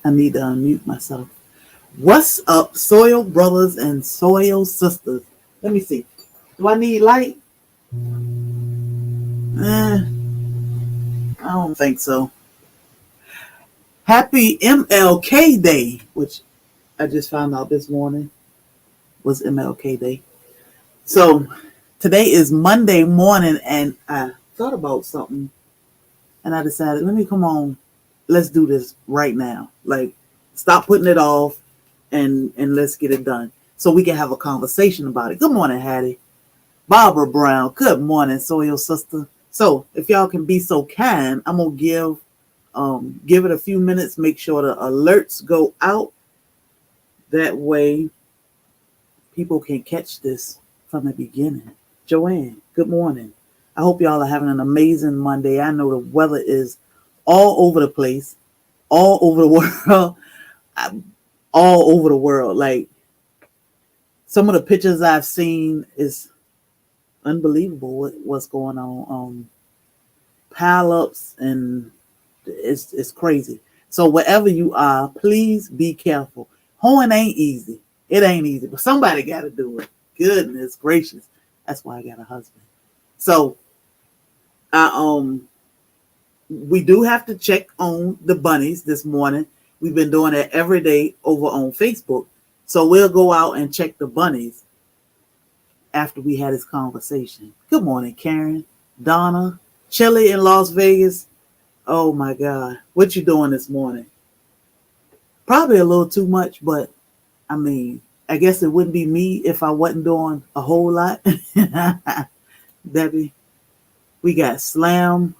I need to unmute myself. What's up, soil brothers and soil sisters? Let me see. Do I need light? I don't think so. Happy MLK Day, which I just found out this morning was MLK Day. So today is Monday morning, and I thought about something, and I decided, let me come on, let's do this right now. Like, stop putting it off, and let's get it done so we can have a conversation about it. Good morning, Hattie. Barbara Brown. Good morning, soil sister. So if y'all can be so kind, I'm gonna give it a few minutes. Make sure the alerts go out. That way, people can catch this from the beginning. Joanne, good morning. I hope y'all are having an amazing Monday. I know the weather is all over the place, all over the world, all over the world. Like, some of the pictures I've seen is unbelievable what's going on. Pile-ups, and it's crazy. So wherever you are, please be careful. Hoeing ain't easy. It ain't easy, but somebody got to do it. Goodness gracious. That's why I got a husband. So we do have to check on the bunnies this morning. We've been doing it every day over on Facebook. So we'll go out and check the bunnies after we had this conversation. Good morning, Karen, Donna, Chili in Las Vegas. Oh my God. What you doing this morning? Probably a little too much, but I mean, I guess it wouldn't be me if I wasn't doing a whole lot. Debbie, we got Slam,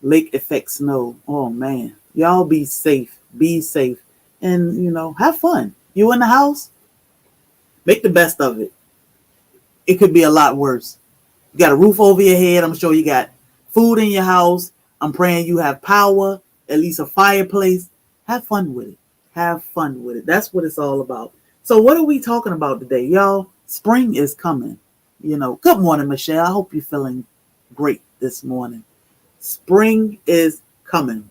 Lake Effect Snow. Oh man. Y'all be safe. Be safe. And, have fun. You in the house? Make the best of it. It could be a lot worse. You got a roof over your head. I'm sure you got food in your house. I'm praying you have power, at least a fireplace. Have fun with it. Have fun with it. That's what it's all about. So what are we talking about today, y'all? Spring is coming. Good morning, Michelle. I hope you're feeling great this morning. Spring is coming.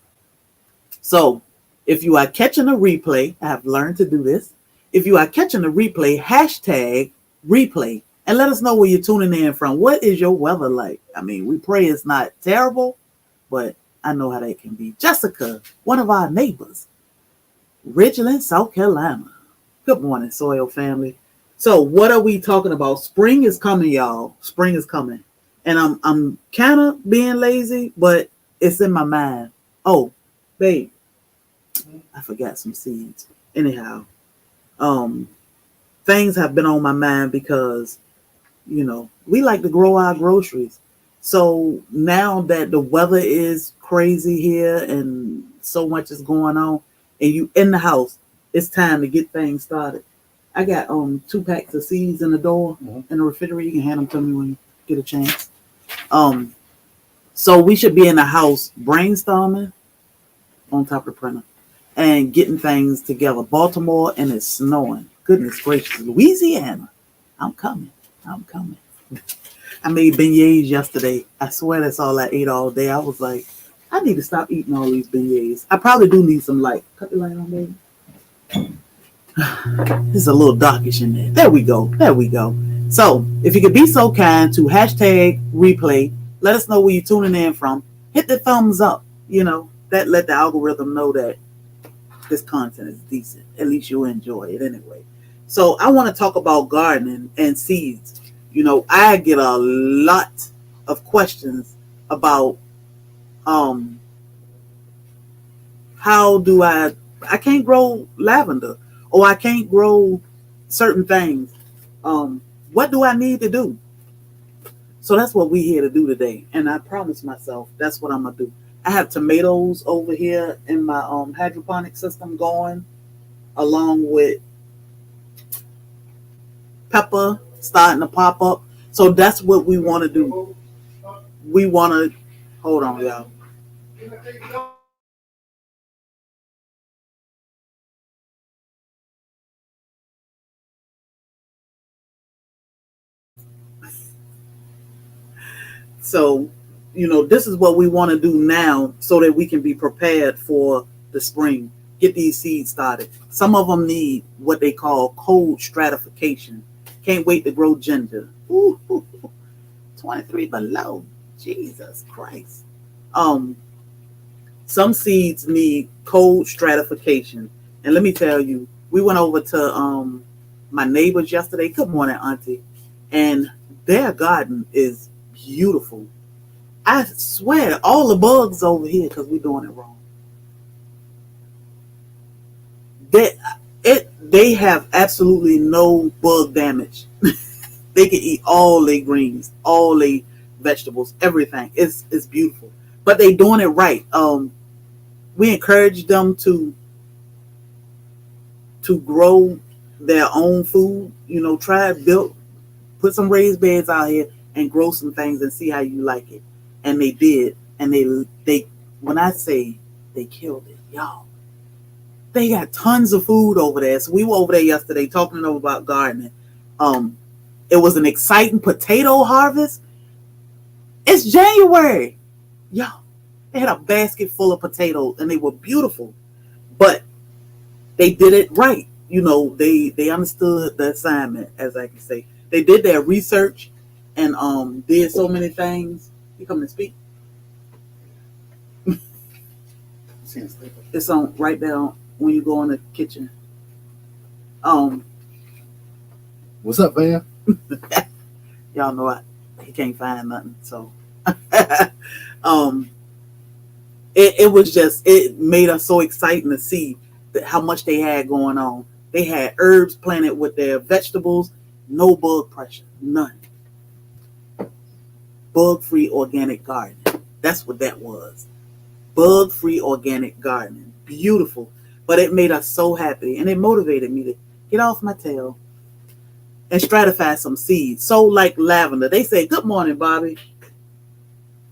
So if you are catching a replay, I have learned to do this. If you are catching a replay, hashtag replay. And let us know where you're tuning in from. What is your weather like? I mean, we pray it's not terrible, but I know how that can be. Jessica, one of our neighbors, Ridgeland, South Carolina. Good morning, soil family. So what are we talking about? Spring is coming, y'all. Spring is coming. And I'm kind of being lazy, but it's in my mind. Oh, babe, I forgot some seeds. Anyhow, things have been on my mind because we like to grow our groceries. So now that the weather is crazy here and so much is going on, and you in the house, it's time to get things started. I got 2 packs of seeds in the door in the refrigerator. You can hand them to me when you get a chance. So we should be in the house brainstorming on top of the printer and getting things together. Baltimore, and it's snowing. Goodness gracious. Louisiana, I'm coming. I made beignets yesterday. I swear that's all I ate all day. I was like, I need to stop eating all these beignets. I probably do need some light. Cut the light on, baby. It's a little darkish in there. There we go. So if you could be so kind to hashtag replay, let us know where you're tuning in from. Hit the thumbs up. That let the algorithm know that this content is decent. At least you'll enjoy it anyway. So I want to talk about gardening and seeds. I get a lot of questions about how do I can't grow lavender, or I can't grow certain things. What do I need to do? So that's what we're here to do today. And I promise myself that's what I'm going to do. I have tomatoes over here in my hydroponic system going, along with pepper starting to pop up. So that's what we want to do. We want to, hold on, y'all. So, this is what we want to do now so that we can be prepared for the spring. Get these seeds started. Some of them need what they call cold stratification. Can't wait to grow ginger. Ooh, 23 below. Jesus Christ. Some seeds need cold stratification. And let me tell you, we went over to my neighbors yesterday. Good morning, Auntie. And their garden is beautiful. I swear, all the bugs over here because we're doing it wrong. They have absolutely no bug damage. They can eat all their greens, all their vegetables, everything. It's beautiful. But they doing it right. We encourage them to grow their own food. Try put some raised beds out here and grow some things and see how you like it. And they did. And they when I say they killed it, y'all, they got tons of food over there. So we were over there yesterday talking to them about gardening. It was an exciting potato harvest. It's January. Y'all, they had a basket full of potatoes and they were beautiful. But they did it right. They understood the assignment, as I can say. They did their research and did so many things. You come and speak. It's on right down when you go in the kitchen. What's up, man? Y'all know he can't find nothing. So it made us so exciting to see how much they had going on. They had herbs planted with their vegetables, no bug pressure, none. Bug-free organic gardening. That's what that was. Bug-free organic gardening. Beautiful. But it made us so happy and it motivated me to get off my tail and stratify some seeds. So like lavender, they say, good morning, Bobby.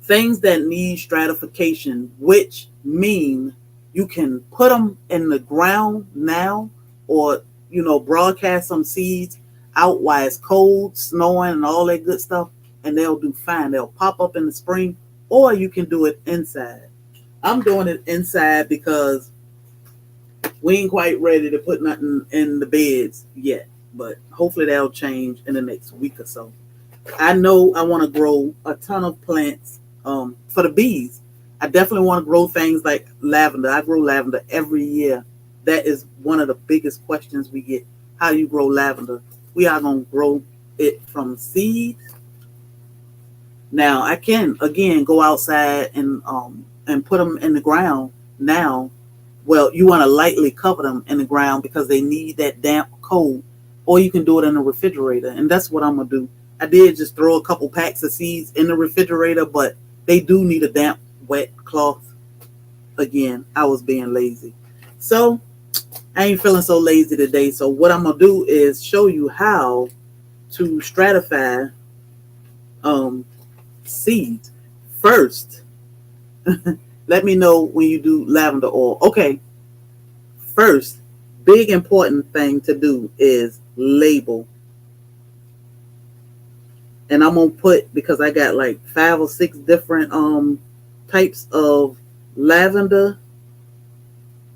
Things that need stratification, which mean you can put them in the ground now or, broadcast some seeds out while it's cold, snowing and all that good stuff, and they'll do fine. They'll pop up in the spring, or you can do it inside. I'm doing it inside because we ain't quite ready to put nothing in the beds yet, but hopefully that'll change in the next week or so. I know I want to grow a ton of plants for the bees. I definitely want to grow things like lavender. I grow lavender every year. That is one of the biggest questions we get. How do you grow lavender? We are going to grow it from seed. Now, I can, again, go outside and put them in the ground now. Well, you want to lightly cover them in the ground because they need that damp cold. Or you can do it in the refrigerator. And that's what I'm going to do. I did just throw a couple packs of seeds in the refrigerator, but they do need a damp, wet cloth. Again, I was being lazy. So, I ain't feeling so lazy today. So, what I'm going to do is show you how to stratify seeds. First, let me know when you do lavender oil. Okay. First, big important thing to do is label. And I'm going to put, because I got like 5 or 6 different types of lavender,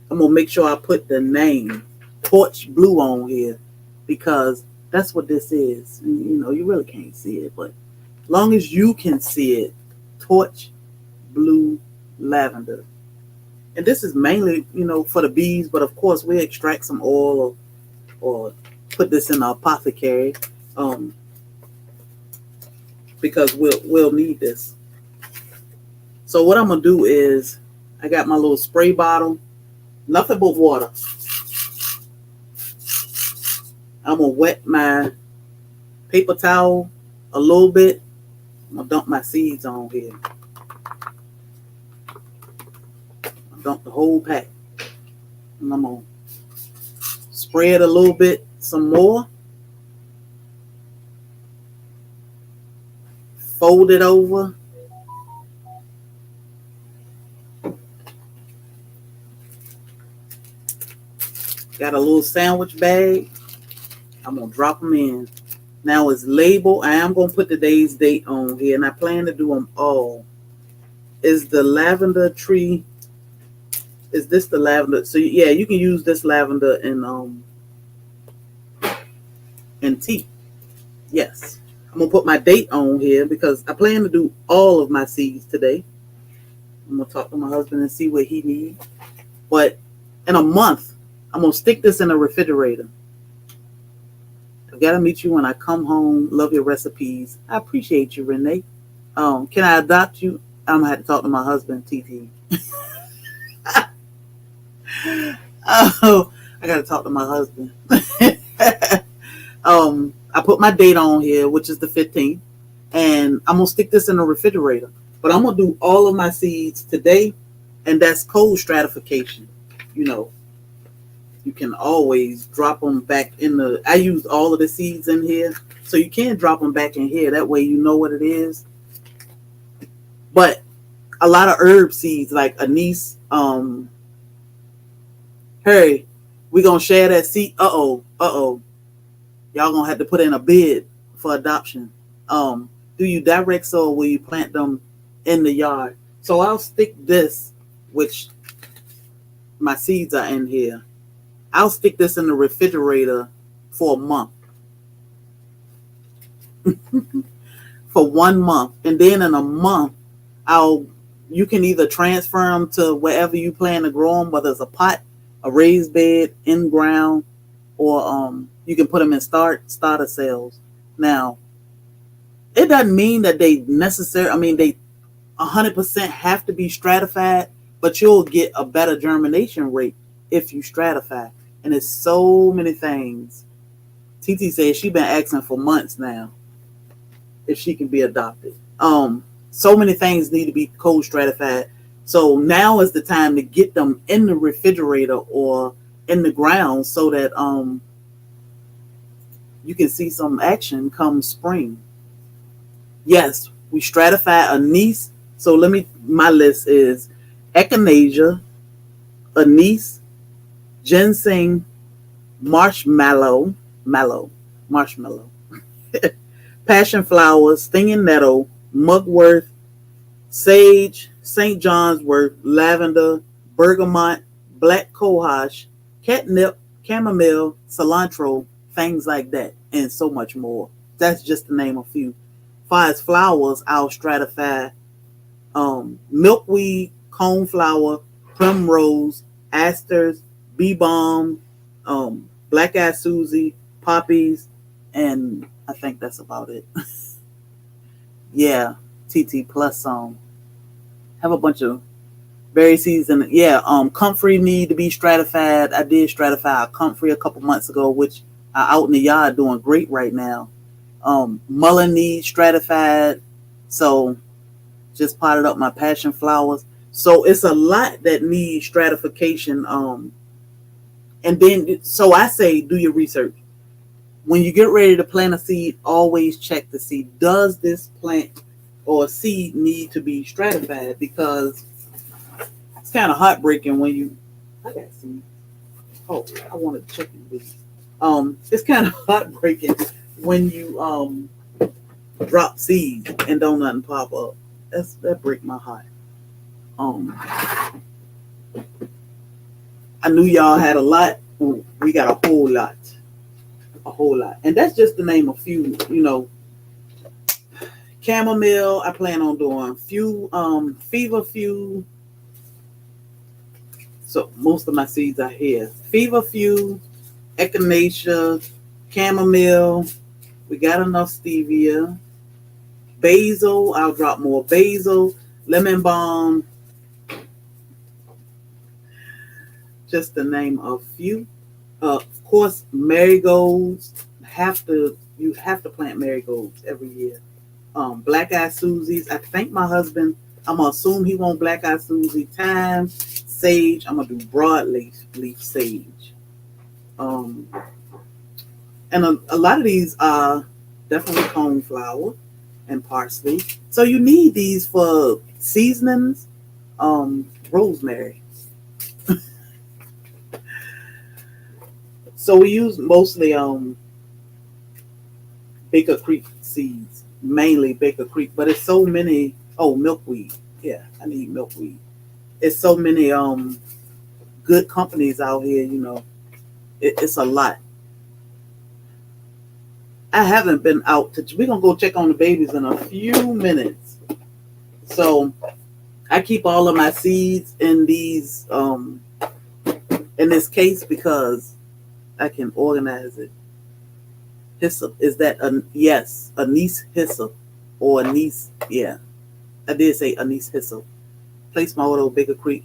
I'm going to make sure I put the name Torch Blue on here because that's what this is. You really can't see it, but as long as you can see it, Torch Blue Lavender. And this is mainly, for the bees, but of course we extract some oil or put this in the apothecary because we'll need this. So what I'm going to do is I got my little spray bottle, nothing but water. I'm going to wet my paper towel a little bit. I'm going to dump my seeds on here. Dump the whole pack. And I'm going to spray it a little bit some more. Fold it over. Got a little sandwich bag. I'm going to drop them in. Now it's labeled. I am going to put today's date on here, and I plan to do them all. Is the lavender tree Is this the lavender? So yeah, you can use this lavender in tea. Yes. I'm gonna put my date on here because I plan to do all of my seeds today. I'm gonna talk to my husband and see what he needs. But in a month, I'm gonna stick this in a refrigerator. I've got to meet you when I come home. Love your recipes. I appreciate you, Renee. Can I adopt you? I'm gonna have to talk to my husband, TT. Oh, I gotta talk to my husband. I put my date on here, which is the 15th, and I'm gonna stick this in the refrigerator. But I'm gonna do all of my seeds today, and that's cold stratification. You know, you can always drop them back in the. I used all of the seeds in here, so you can drop them back in here. That way, you know what it is. But a lot of herb seeds, like anise, hey, we gonna share that seed. Uh oh. Y'all gonna have to put in a bid for adoption. Do you direct sow or will you plant them in the yard? So I'll stick this, which my seeds are in here. I'll stick this in the refrigerator for a month. For 1 month. And then in a month, you can either transfer them to wherever you plan to grow them, whether it's a pot, a raised bed, in ground, or you can put them in starter cells. Now, it doesn't mean that they they 100% have to be stratified, but you'll get a better germination rate if you stratify. And it's so many things. TT says she's been asking for months now if she can be adopted. So many things need to be cold stratified. So now is the time to get them in the refrigerator or in the ground so that you can see some action come spring. Yes, we stratify anise. So my list is echinacea, anise, ginseng, marshmallow, passion flowers, stinging nettle, mugwort, sage, St. John's wort, lavender, bergamot, black cohosh, catnip, chamomile, cilantro, things like that, and so much more. That's just to name a few. As far as flowers, I'll stratify milkweed, coneflower, primrose, asters, bee balm, black-eyed Susie, poppies, and I think that's about it. Yeah, TT plus have a bunch of berry seeds and comfrey need to be stratified. I did stratify a comfrey a couple months ago, which are out in the yard doing great right now. Mullen needs stratified, so just potted up my passion flowers. So it's a lot that needs stratification. And then so I say do your research. When you get ready to plant a seed, always check to see, does this plant or seed need to be stratified? Because it's kind of heartbreaking when I got seeds. Oh, I wanted to check these. It's kind of heartbreaking when you drop seeds and don't nothing pop up. That break my heart. I knew y'all had a lot. We got a whole lot. And that's just to name a few, chamomile, I plan on doing feverfew. So most of my seeds are here. Feverfew, echinacea, chamomile. We got enough stevia. Basil, I'll drop more basil. Lemon balm. Just to name a few. Of course, marigolds. You have to plant marigolds every year. Black-eyed Susies. I think my husband, I'm going to assume he wants black-eyed Susie. Thyme, sage. I'm going to do broadleaf sage. And a lot of these are definitely coneflower and parsley. So you need these for seasonings. Rosemary. So we use mostly Baker Creek seeds, mainly Baker Creek, but it's so many. Oh, milkweed. Yeah, I need milkweed. It's so many good companies out here, it's a lot. I haven't been out we're gonna go check on the babies in a few minutes. So I keep all of my seeds in this case because I can organize it. Hyssop, is that yes, anise hyssop or anise? Yeah, I did say anise hyssop. Place my little Bigger Creek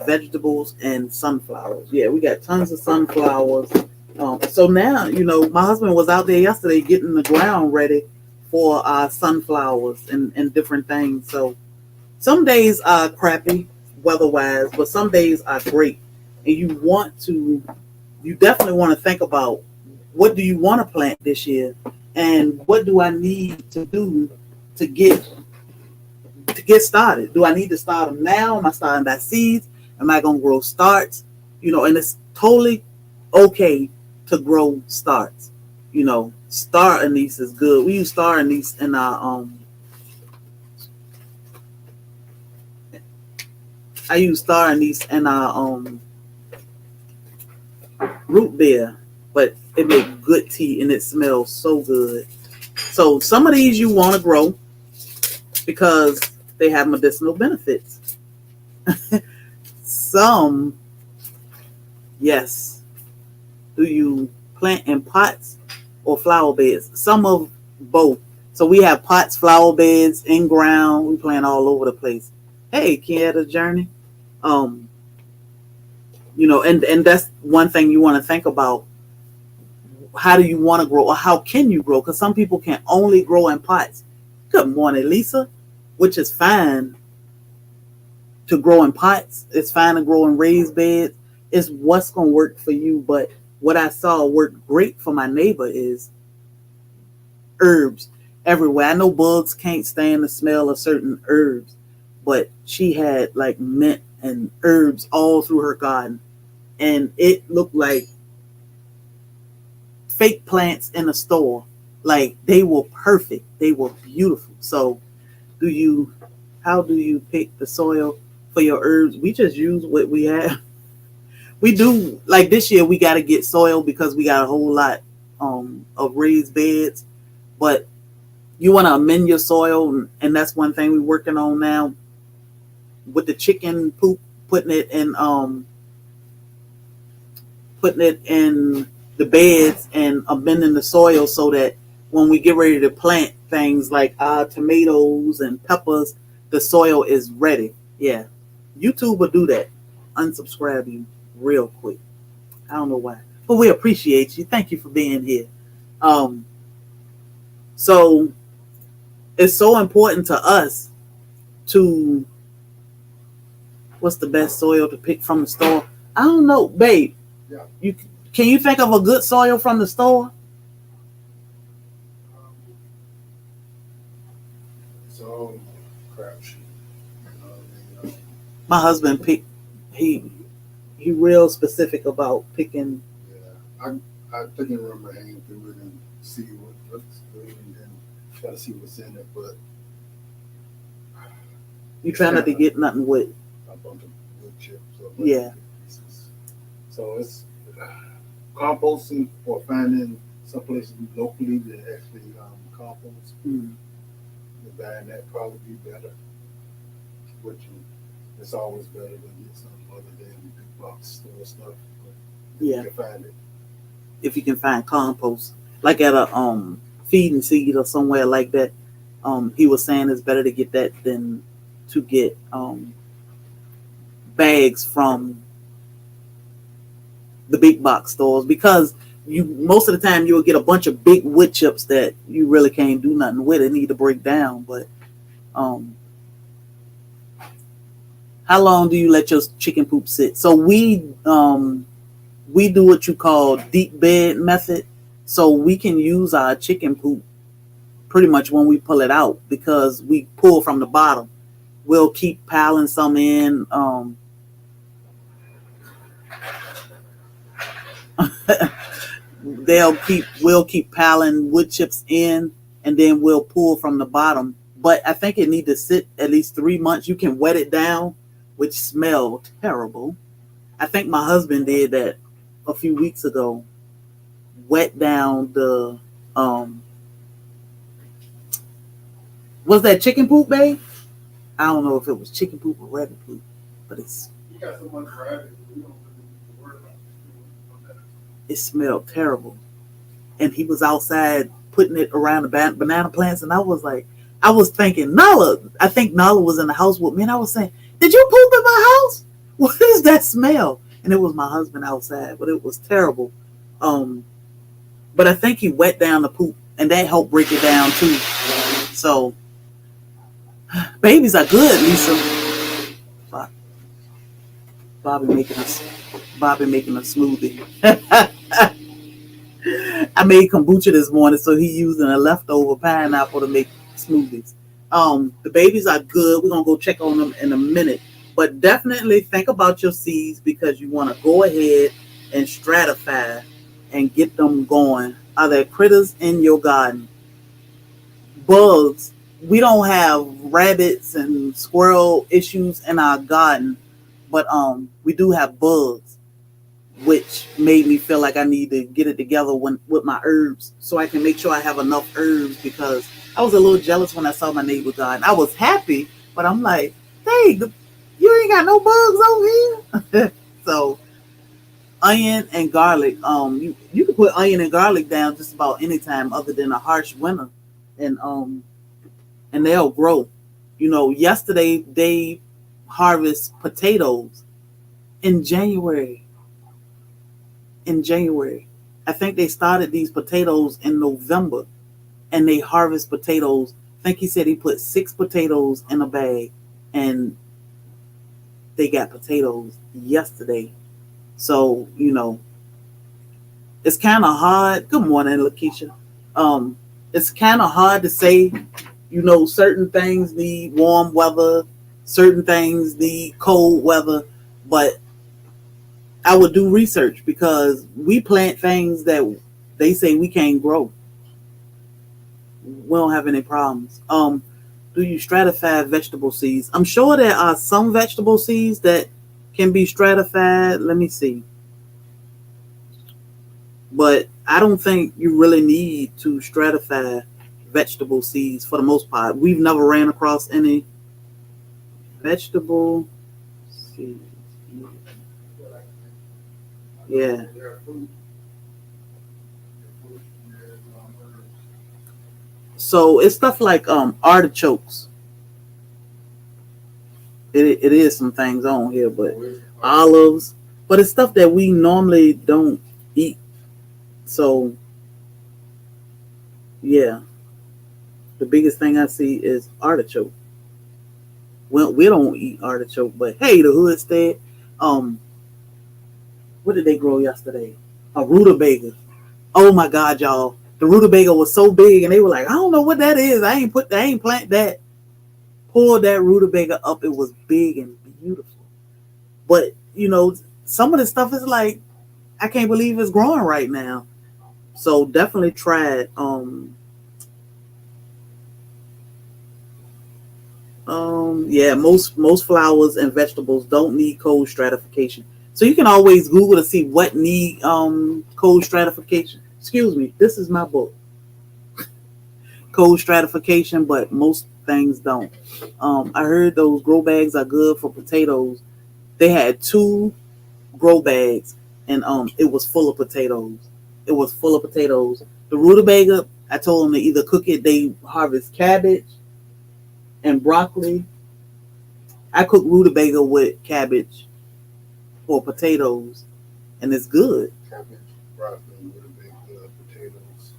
vegetables and sunflowers. Yeah, we got tons of sunflowers. So now, my husband was out there yesterday getting the ground ready for sunflowers and different things. So some days are crappy weather-wise, but some days are great. And you definitely want to think about what do you want to plant this year, and what do I need to do to get started? Do I need to start them now? Am I starting by seeds? Am I going to grow starts? And it's totally okay to grow starts. Star anise is good. We use star anise in our I use star anise in our root beer, but it makes good tea and it smells so good. So some of these you want to grow because they have medicinal benefits. Some, yes. Do you plant in pots or flower beds? Some of both. So we have pots, flower beds, in ground. We plant all over the place. Hey, Kieta Journey. And that's one thing you want to think about. How do you want to grow, or how can you grow? Because some people can only grow in pots. Good morning, Lisa. Which is fine to grow in pots. It's fine to grow in raised beds. It's what's going to work for you. But what I saw work great for my neighbor is herbs everywhere. I know bugs can't stand the smell of certain herbs, but she had like mint and herbs all through her garden. And it looked like fake plants in a store. Like they were perfect. They were beautiful. So how do you pick the soil for your herbs? We just use what we have. We do, like this year we got to get soil because we got a whole lot of raised beds, but you want to amend your soil, and that's one thing we're working on now with the chicken poop, putting it in the beds and amending the soil so that when we get ready to plant things like tomatoes and peppers, the soil is ready. Yeah, YouTube will do that. Unsubscribe you real quick. I don't know why, but we appreciate you. Thank you for being here. So it's so important to us to, what's the best soil to pick from the store? I don't know, babe. Yeah. Can you think of a good soil from the store? It's all crap shit. My husband picked. He real specific about picking. Yeah, I think I remember hanging through it and see what looks good and then try to see what's in it, but You try not to get nothing with. a bunch of wood chips. Yeah. Pieces. So it's composting or finding someplace locally that actually compost. Buying that probably be better. It's always better to get something other than big box store stuff. Yeah. You can find it. If you can find compost, like at a feed and seed or somewhere like that, he was saying it's better to get that than to get bags from the big box stores, because you most of the time you'll get a bunch of big wood chips that you really can't do nothing with. It need to break down. But how long do you let your chicken poop sit? So we do what you call deep bed method. So we can use our chicken poop pretty much when we pull it out because we pull from the bottom. We'll keep piling some in. We'll keep piling wood chips in, and then we'll pull from the bottom. But I think it needs to sit at least 3 months. You can wet it down, which smell terrible. I think my husband did that a few weeks ago. Wet down the was that chicken poop, babe? I don't know if it was chicken poop or rabbit poop, but You got so much variety. We don't really worry about it smelled terrible. And he was outside putting it around the banana plants, and I was like, I was thinking Nala. I think Nala was in the house with me, and I was saying, "Did you poop in my house? What is that smell?" And it was my husband outside, but it was terrible. Um, but I think he wet down the poop, and that helped break it down too. So babies are good, Lisa. Bobby making us Bobby making a smoothie. I made kombucha this morning, so he using a leftover pineapple to make smoothies. The babies are good. We're gonna go check on them in a minute, but definitely think about your seeds because you want to go ahead and stratify and get them going. Are there critters in your garden? Bugs. We don't have rabbits and squirrel issues in our garden, but we do have bugs, which made me feel like I need to get it together with my herbs so I can make sure I have enough herbs because I was a little jealous when I saw my neighbor garden. I was happy, but I'm like, hey, you ain't got no bugs over here. So onion and garlic, you can put onion and garlic down just about any time other than a harsh winter, and they'll grow. Yesterday they harvest potatoes in January. I think they started these potatoes in November and they harvest potatoes. I think he said he put 6 potatoes in a bag and they got potatoes yesterday. So, it's kind of hard. Good morning, Lakeisha. It's kind of hard to say, certain things need warm weather, certain things need cold weather, but I would do research because we plant things that they say we can't grow. We don't have any problems. Do you stratify vegetable seeds? I'm sure there are some vegetable seeds that can be stratified. Let me see. But I don't think you really need to stratify vegetable seeds for the most part. We've never ran across any vegetable seeds. Yeah. So it's stuff like artichokes. It is some things on here, but olives. But it's stuff that we normally don't eat. So yeah, the biggest thing I see is artichoke. Well, we don't eat artichoke, but hey, the Homestead. What did they grow yesterday? A rutabaga. Oh my God, y'all! The rutabaga was so big, and they were like, I don't know what that is. I ain't plant that. Pulled that rutabaga up. It was big and beautiful. But some of the stuff is like, I can't believe it's growing right now. So definitely try it. Yeah, most flowers and vegetables don't need cold stratification. So you can always Google to see what need cold stratification. Excuse me, this is my book. Cold stratification, but most things don't. I heard those grow bags are good for potatoes. They had 2 grow bags, and it was full of potatoes. It was full of potatoes. The rutabaga, I told them to either cook it. They harvest cabbage and broccoli. I cook rutabaga with cabbage or potatoes, and it's good. Cabbage, broccoli, rutabaga, potatoes.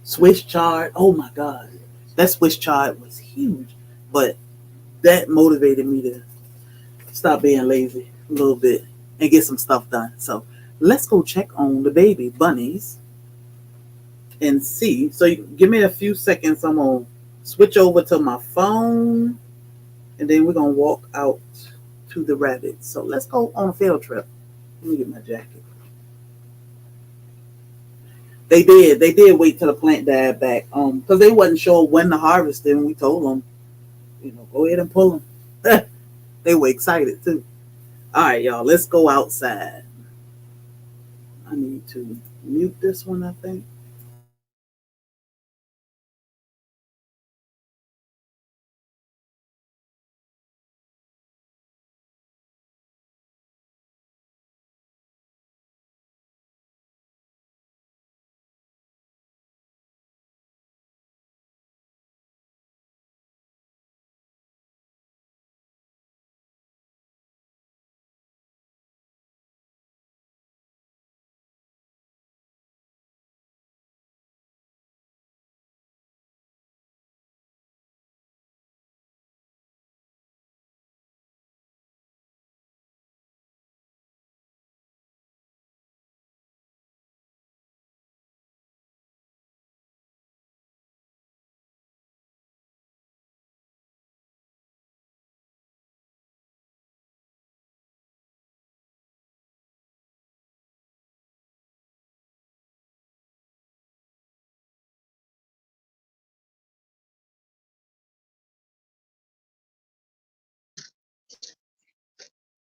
Swiss chard. Oh my God, that Swiss chard was huge, but that motivated me to stop being lazy a little bit and get some stuff done. So let's go check on the baby bunnies and see. So give me a few seconds. I'm gonna switch over to my phone, and then we're gonna walk out to the rabbits. So let's go on a field trip. Let me get my jacket. They did wait till the plant died back, because they wasn't sure when to harvest it, and we told them, go ahead and pull them. They were excited too. All right, y'all, let's go outside. I need to mute this one, I think.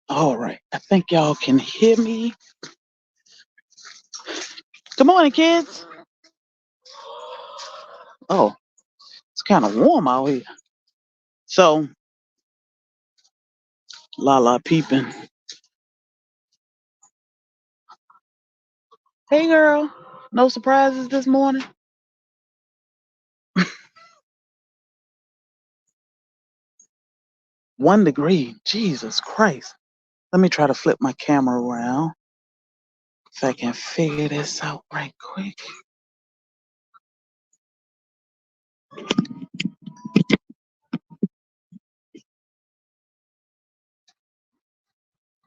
All right. I think y'all can hear me. Good morning, kids. Oh, it's kind of warm out here. So, la peeping. Hey, girl. No surprises this morning? 1 degree. Jesus Christ. Let me try to flip my camera around if I can figure this out right quick.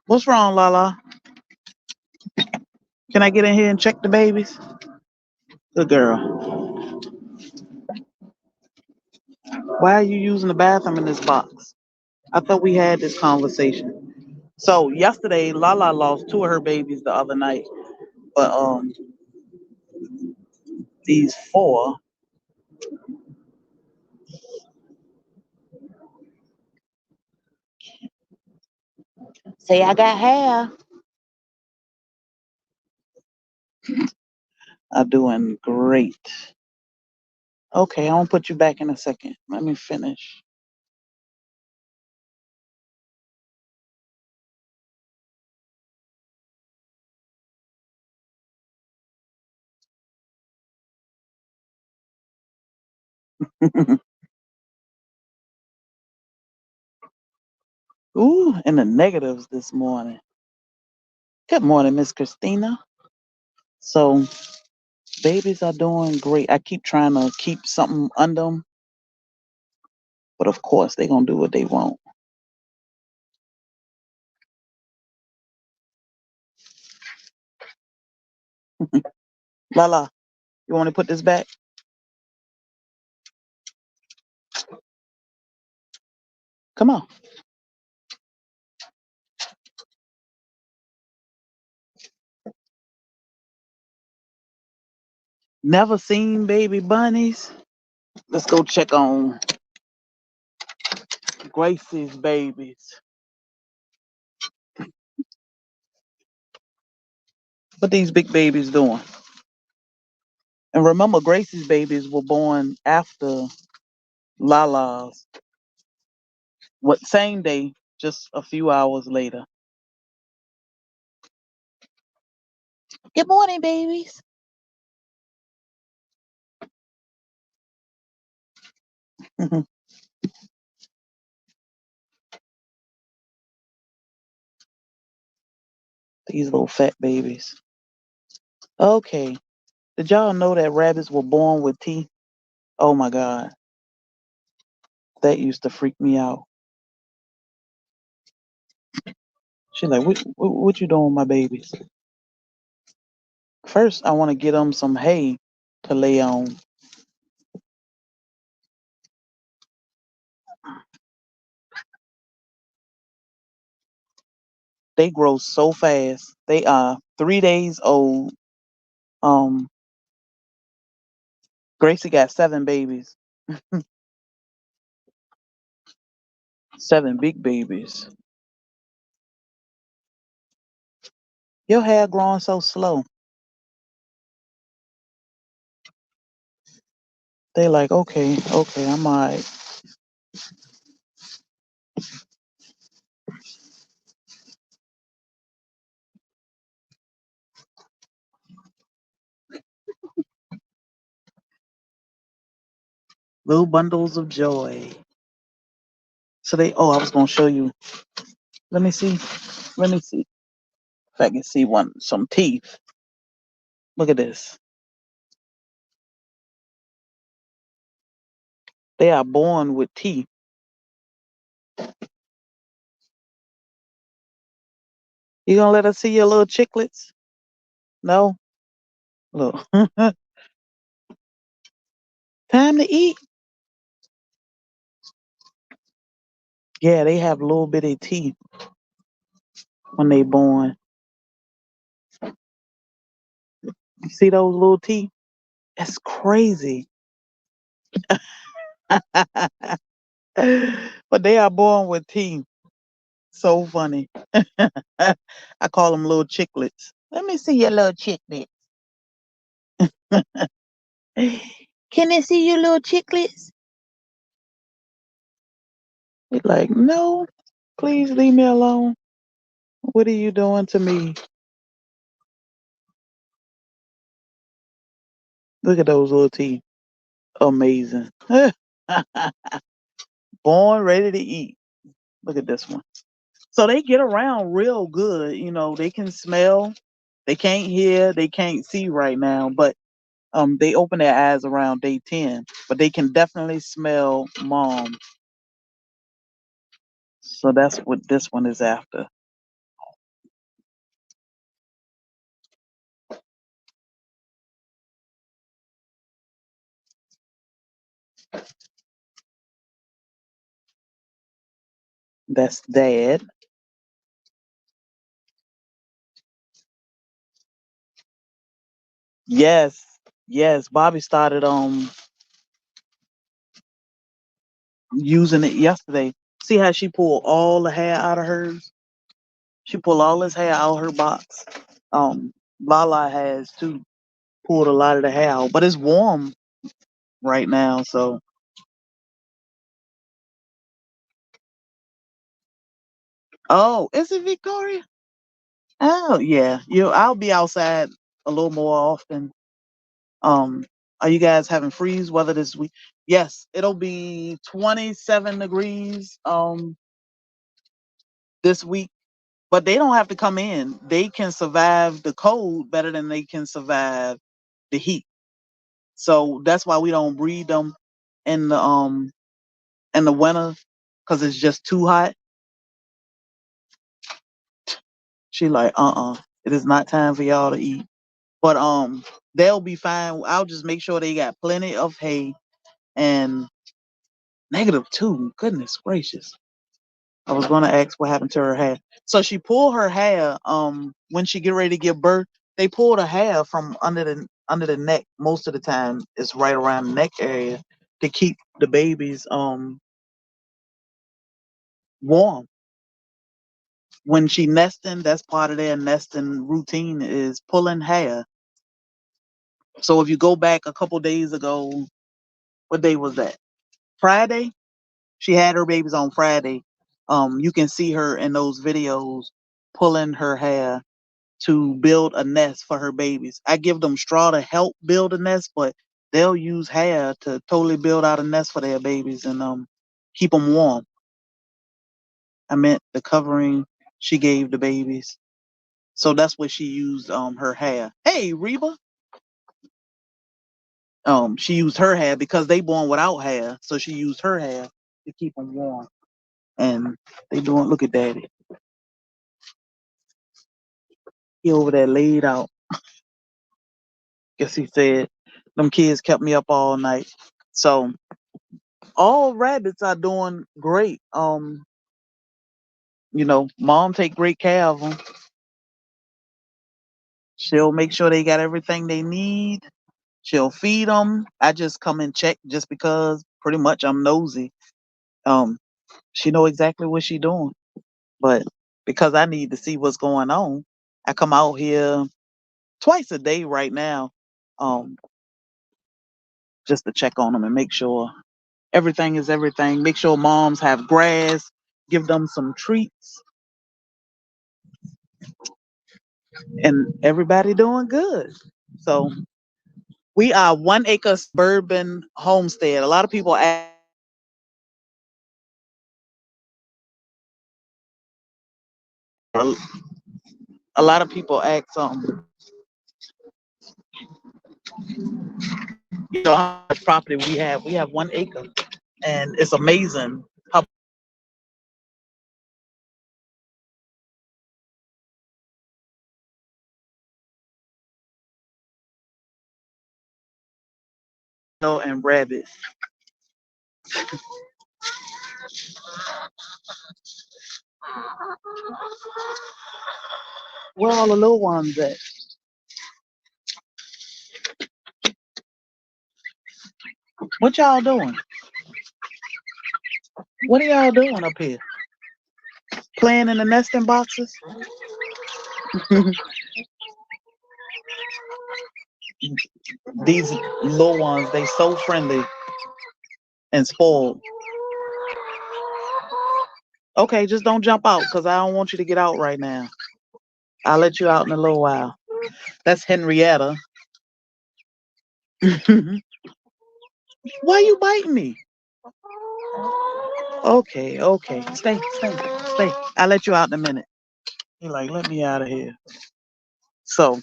What's wrong, Lala? Can I get in here and check the babies? Good girl. Why are you using the bathroom in this box? I thought we had this conversation. So yesterday, Lala lost two of her babies the other night, but these four. Say I got hair. Are doing great. Okay, I'm gonna put you back in a second. Let me finish. Ooh, in the negatives this morning. Good morning, Miss Christina. So babies are doing great. I keep trying to keep something under them, but of course they're gonna do what they want. Lala, you want to put this back? Come on. Never seen baby bunnies. Let's go check on Gracie's babies. What these big babies doing? And remember, Gracie's babies were born after Lala's. What same day, just a few hours later. Good morning, babies. These little fat babies. Okay. Did y'all know that rabbits were born with teeth? Oh my God. That used to freak me out. She's like, what you doing with my babies? First, I want to get them some hay to lay on. They grow so fast. They are 3 days old. Um, Gracie got 7 babies, 7 big babies. Your hair growing so slow. They like, okay, okay, I'm all right. Little bundles of joy. So they, oh, I was gonna show you. Let me see. Let me see if I can see some teeth. Look at this. They are born with teeth. You gonna let us see your little chiclets? No? Look. Time to eat. Yeah, they have little bitty teeth when they born. You see those little teeth? That's crazy. But they are born with teeth. So funny. I call them little chiclets. Let me see your little chiclet. Can I see your little chiclets? He's like, no, please leave me alone. What are you doing to me? Look at those little teeth. Amazing. Born ready to eat. Look at this one. So they get around real good. You know, they can smell. They can't hear. They can't see right now, but they open their eyes around day 10. But they can definitely smell mom. So that's what this one is after. That's dad. Yes, yes. Bobby started using it yesterday. See how she pulled all the hair out of hers? She pulled all his hair out of her box. Lala has too pulled a lot of the hair out, but it's warm right now, so oh, is it Victoria? Oh yeah. I'll be outside a little more often. Um are you guys having freeze weather this week? Yes, it'll be 27 degrees this week. But they don't have to come in. They can survive the cold better than they can survive the heat. So that's why we don't breed them in the winter because it's just too hot. She like, it is not time for y'all to eat. But they'll be fine. I'll just make sure they got plenty of hay and -2. Goodness gracious. I was gonna ask what happened to her hair. So she pulled her hair when she get ready to give birth. They pull the hair from under the neck most of the time. It's right around the neck area to keep the babies warm. When she nesting, that's part of their nesting routine is pulling hair. So if you go back a couple days ago, what day was that? Friday? She had her babies on Friday. You can see her in those videos pulling her hair to build a nest for her babies. I give them straw to help build a nest, but they'll use hair to totally build out a nest for their babies and keep them warm. I meant the covering she gave the babies. So that's what she used her hair. Hey Reba. She used her hair because they born without hair, so she used her hair to keep them warm. And they doing look at daddy. He over there laid out. Guess he said them kids kept me up all night. So all rabbits are doing great. Mom take great care of them. She'll make sure they got everything they need. She'll feed them. I just come and check just because pretty much I'm nosy. Um, she know exactly what she doing, but because I need to see what's going on, I come out here twice a day right now, um, just to check on them and make sure everything is everything. Make sure moms have grass, give them some treats, and everybody doing good. So we are 1 acre suburban homestead. A lot of people ask, a lot of people ask, how much property we have. We have 1 acre, and it's amazing how and rabbits. Where all the little ones at? What y'all doing? What are y'all doing up here? Playing in the nesting boxes? These little ones, they so friendly and spoiled. Okay, just don't jump out because I don't want you to get out right now. I'll let you out in a little while. That's Henrietta. Why you biting me? Okay, okay. Stay, stay, stay. I'll let you out in a minute. You're like, let me out of here. So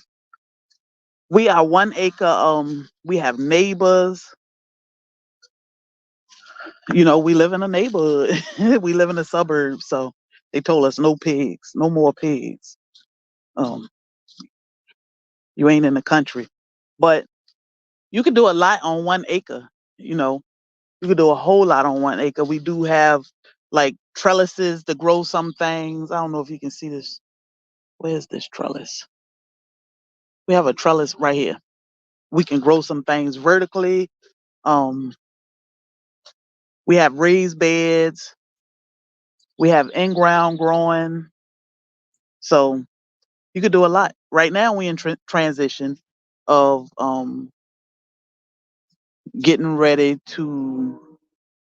we are 1 acre. We have neighbors. We live in a neighborhood. We live in the suburbs. So they told us no pigs, no more pigs. Um, you ain't in the country. But you can do a lot on 1 acre. You know, you could do a whole lot on 1 acre. We do have like trellises to grow some things. I don't know if you can see this. Where's this trellis? We have a trellis right here. We can grow some things vertically. Um, we have raised beds. We have in-ground growing. So you could do a lot. Right now we in transition of getting ready to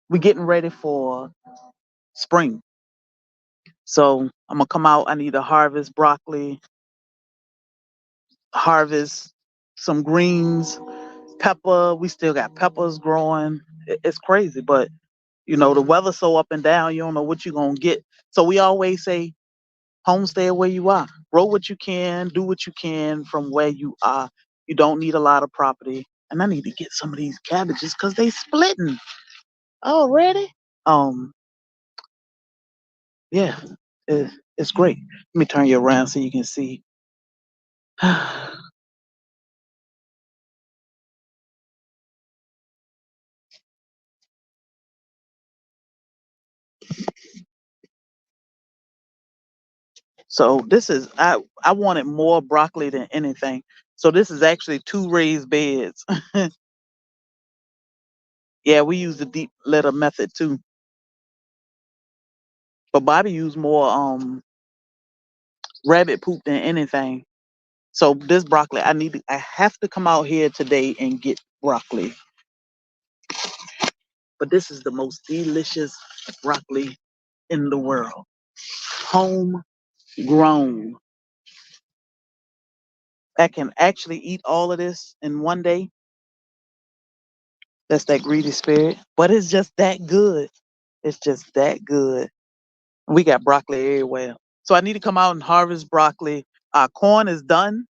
we're getting ready for spring. So I'm gonna come out. I need to harvest broccoli, harvest some greens, pepper. We still got peppers growing. It's crazy, but the weather's so up and down. You don't know what you're gonna get. So we always say, homestead where you are. Grow what you can, do what you can from where you are. You don't need a lot of property. And I need to get some of these cabbages because they splitting already. Um, yeah, it's great. Let me turn you around so you can see. So this is I wanted more broccoli than anything. So this is actually two raised beds. Yeah, we use the deep litter method too. But Bobby used more rabbit poop than anything. So this broccoli, I have to come out here today and get broccoli. But this is the most delicious broccoli in the world. Home grown. I can actually eat all of this in one day. That's that greedy spirit. But it's just that good. It's just that good. We got broccoli everywhere. So I need to come out and harvest broccoli. Our corn is done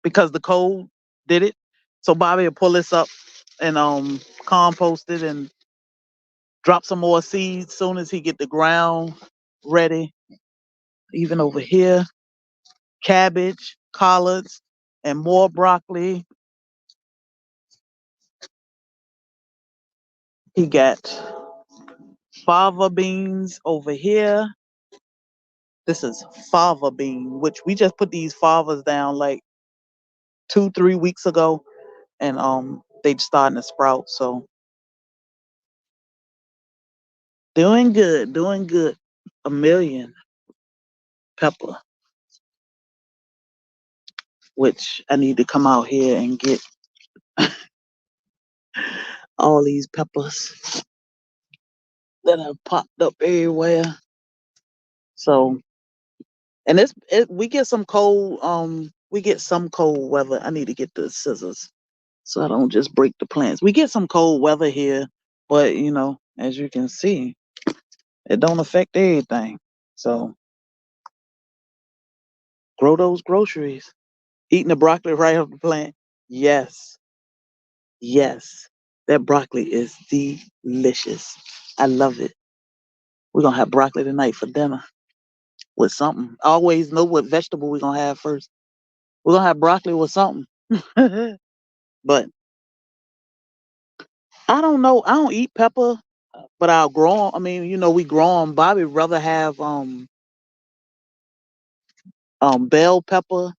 because the cold did it. So Bobby will pull this up and compost it and drop some more seeds soon as he get the ground ready. Even over here, cabbage, collards, and more broccoli. He got fava beans over here. This is fava bean, which we just put these favas down like 2, 3 weeks ago, and they starting to sprout. So doing good, doing good. A million pepper. which I need to come out here and get all these peppers that have popped up everywhere. So, and we get some cold we get some cold weather. I need to get the scissors so I don't just break the plants. We get some cold weather here, but as you can see, it don't affect everything. So grow those groceries. Eating the broccoli right off the plant. Yes. Yes. That broccoli is delicious. I love it. We're gonna have broccoli tonight for dinner with something. I always know what vegetable we're gonna have first. We're gonna have broccoli with something. But I don't know. I don't eat pepper, but I'll grow 'em. I mean, we grow them. Bobby rather have bell pepper.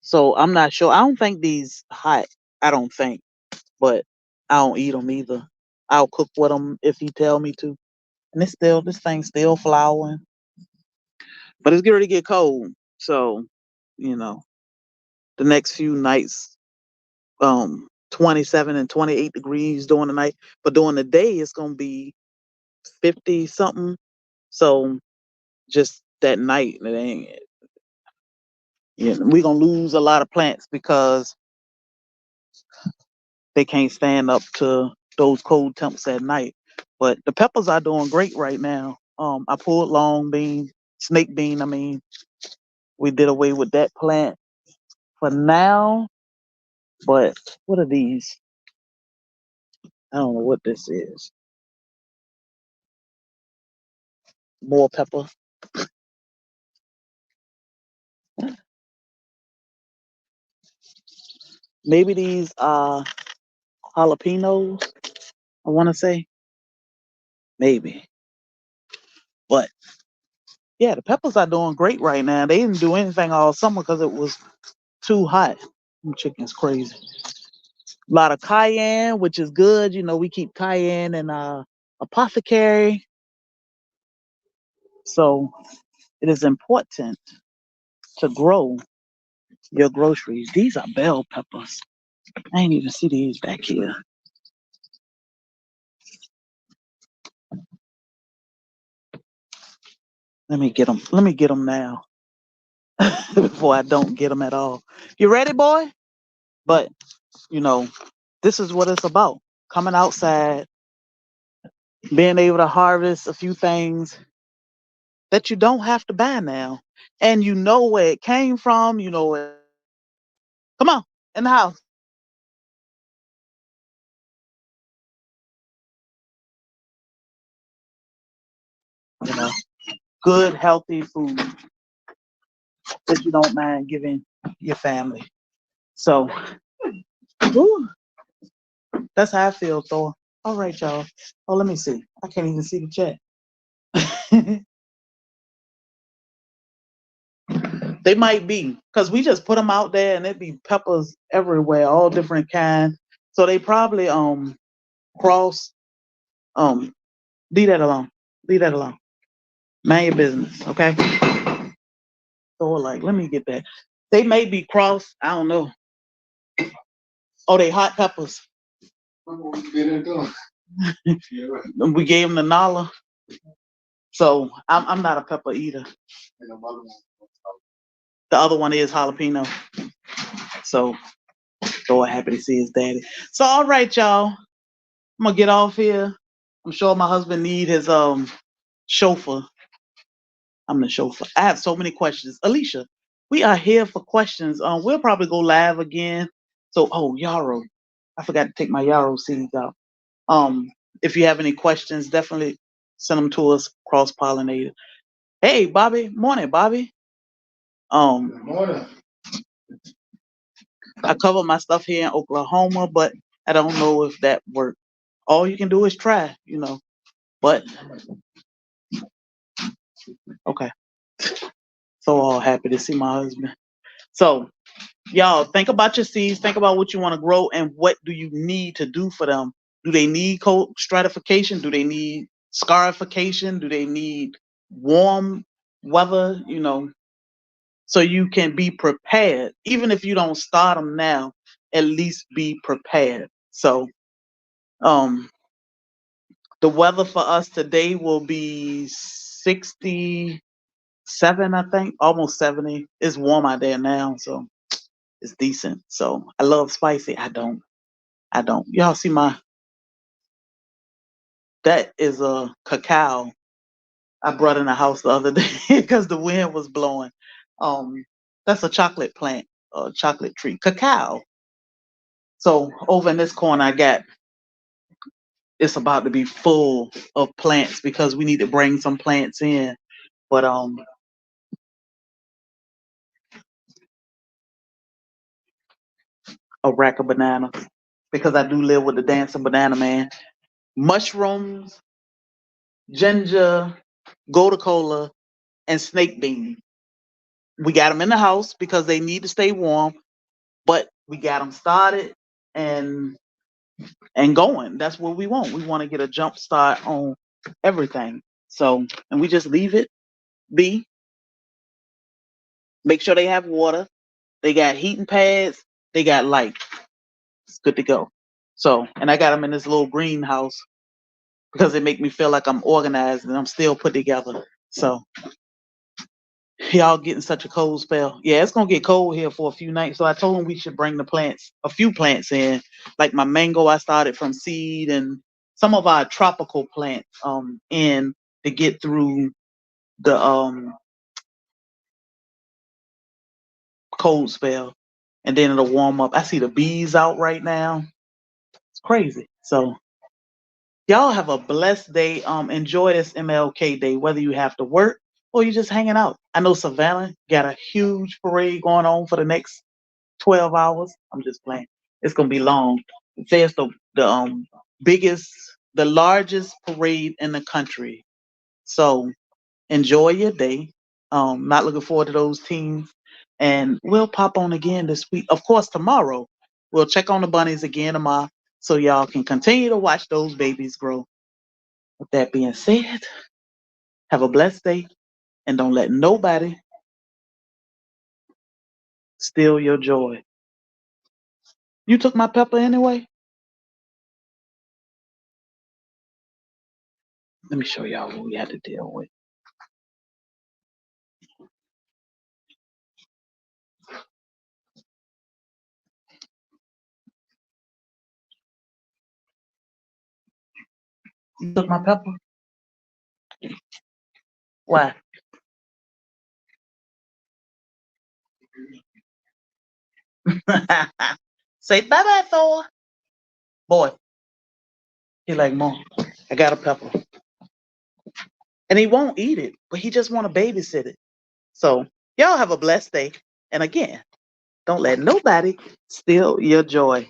So I'm not sure. I don't think these hot. I don't think, but I don't eat them either. I'll cook with them if he tell me to. And this thing's still flowering, but it's getting ready to get cold. So, you know, the next few nights, 27 and 28 degrees during the night, but during the day it's gonna be 50 something. So just that night, it ain't. We're gonna lose a lot of plants because they can't stand up to those cold temps at night. But the peppers are doing great right now. I pulled long bean, snake bean. I mean, we did away with that plant for now. But what are these? I don't know what this is. More pepper. Maybe these are jalapenos. I want to say maybe, but yeah, the peppers are doing great right now. They didn't do anything all summer because it was too hot. Them chickens crazy. A lot of cayenne, which is good. We keep cayenne in apothecary. So it is important to grow your groceries. These are bell peppers. I ain't even see these back here. Let me get them. Let me get them now before I don't get them at all. You ready, boy? But, you know, this is what it's about. Coming outside, being able to harvest a few things that you don't have to buy now. And you know where it came from. You know where. Come on, in the house. You know, good, healthy food that you don't mind giving your family. So, whew, that's how I feel, Thor. All right, y'all. Oh, let me see. I can't even see the chat. They might be because we just put them out there and it be peppers everywhere, all different kinds. So they probably cross. Um, leave that alone. Leave that alone. Mind your business, okay? So like, let me get that. They may be cross. I don't know. Oh, they hot peppers. We gave them the nala. So I'm not a pepper eater. The other one is jalapeno. So Thor happy to see his daddy. So all right, y'all. I'm gonna get off here. I'm sure my husband need his chauffeur. I'm the chauffeur. I have so many questions. Alicia, we are here for questions. We'll probably go live again. So yarrow. I forgot to take my yarrow seeds out. If you have any questions, definitely send them to us cross pollinated. Hey Bobby, morning, Bobby. Morning. I cover my stuff here in Oklahoma, but I don't know if that worked. All you can do is try, But okay. So all happy to see my husband. So y'all think about your seeds, think about what you want to grow and what do you need to do for them. Do they need cold stratification? Do they need scarification? Do they need warm weather? so you can be prepared. Even if you don't start them now, at least be prepared. So, um, the weather for us today will be 67, I think, almost 70. It's warm out there now, so it's decent. So I love spicy. I don't. I don't. Y'all see that is a cacao I brought in the house the other day because the wind was blowing. Um, that's a chocolate plant, a chocolate tree, cacao. So over in this corner, I got it's about to be full of plants because we need to bring some plants in. But a rack of bananas because I do live with the dancing banana man. Mushrooms, ginger, gold cola, and snake bean. We got them in the house because they need to stay warm, but we got them started and going. That's what we want. We want to get a jump start on everything. So, and we just leave it be. Make sure they have water. They got heating pads. They got light. It's good to go. So, and I got them in this little greenhouse because they make me feel like I'm organized and I'm still put together. So, y'all getting such a cold spell. Yeah, it's gonna get cold here for a few nights. So I told them we should bring the plants, a few plants in, like my mango. I started from seed and some of our tropical plants in to get through the cold spell, and then it'll warm up. I see the bees out right now. It's crazy. So y'all have a blessed day. Enjoy this MLK Day, whether you have to work or you're just hanging out. I know Savannah got a huge parade going on for the next 12 hours. I'm just playing. It's gonna be long. It says the biggest, the largest parade in the country. So enjoy your day. Not looking forward to those teams. And we'll pop on again this week. Of course, tomorrow we'll check on the bunnies again tomorrow so y'all can continue to watch those babies grow. With that being said, have a blessed day and don't let nobody steal your joy. You took my pepper anyway? Let me show y'all what we had to deal with. You took my pepper? Why? Say bye bye, Thor. Boy, he like, Mom, I got a pepper. And he won't eat it, but he just want to babysit it. So y'all have a blessed day. And again, don't let nobody steal your joy.